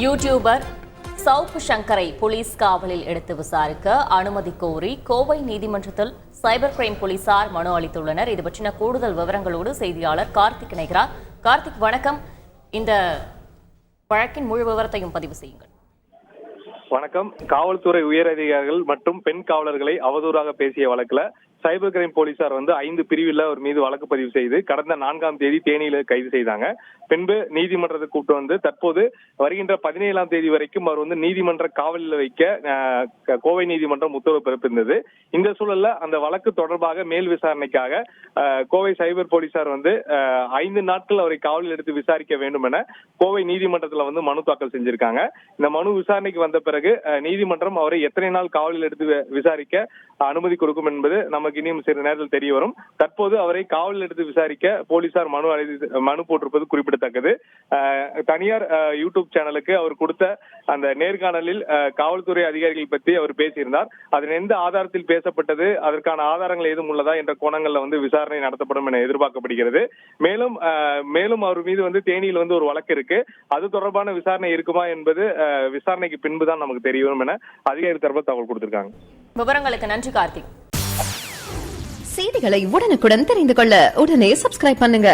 YouTuber சவுக்கு சங்கரை police காவலில் எடுத்து விசாரிக்க அனுமதி கோரி கோவை நீதிமன்றத்தில் சைபர் கிரைம் போலீசார் மனு அளித்துள்ளனர். இது பற்றின கூடுதல் விவரங்களோடு செய்தியாளர் கார்த்திக் இணைகிறார். கார்த்திக், வணக்கம். இந்த வழக்கின் முழு விவரத்தையும் பதிவு செய்யுங்கள். வணக்கம். காவல்துறை உயரதிகாரிகள் மற்றும் பெண் காவலர்களை அவதூறாக பேசிய வழக்குல சைபர் கிரைம் போலீசார் 5 பிரிவில் அவர் மீது வழக்கு பதிவு செய்து கடந்த 4ஆம் தேதி தேனியில கைது செய்தாங்க. பின்பு நீதிமன்றத்தை கூப்பிட்டு வந்து தற்போது வருகின்ற 17ஆம் தேதி வரைக்கும் அவர் நீதிமன்ற காவலில் வைக்க கோவை நீதிமன்றம் உத்தரவு பிறப்பிருந்தது. இந்த சூழல்ல அந்த வழக்கு தொடர்பாக மேல் விசாரணைக்காக கோவை சைபர் போலீசார் 5 நாட்கள் அவரை காவலில் எடுத்து விசாரிக்க வேண்டும் என கோவை நீதிமன்றத்துல மனு தாக்கல் செஞ்சிருக்காங்க. இந்த மனு விசாரணைக்கு வந்த பிறகு நீதிமன்றம் அவரை எத்தனை நாள் காவலில் எடுத்து விசாரிக்க அனுமதி கொடுக்கும் என்பது நமக்கு இனியும் சில நேரத்தில் தெரிய வரும். தற்போது அவரை காவலில் எடுத்து விசாரிக்க போலீசார் மனு போட்டிருப்பது குறிப்பிடத்தக்கது. தனியார் யூடியூப் சேனலுக்கு அவர் கொடுத்த அந்த நேர்காணலில் காவல்துறை அதிகாரிகள் பற்றி அவர் பேசியிருந்தார். அதன் எந்த ஆதாரத்தில் பேசப்பட்டது, அதற்கான ஆதாரங்கள் ஏதும் உள்ளதா என்ற கோணங்கள்ல விசாரணை நடத்தப்படும் என எதிர்பார்க்கப்படுகிறது. மேலும் அவர் மீது தேனியில் ஒரு வழக்கு இருக்கு. அது தொடர்பான விசாரணை இருக்குமா என்பது விசாரணைக்கு பின்புதான் நமக்கு தெரிய வரும் என அதிகாரி தரப்பு தகவல் கொடுத்திருக்காங்க. விவரங்களுக்கு நன்றி கார்த்திக். செய்திகளை உடனுக்குடன் தெரிந்து கொள்ள உடனே சப்ஸ்கிரைப் பண்ணுங்க.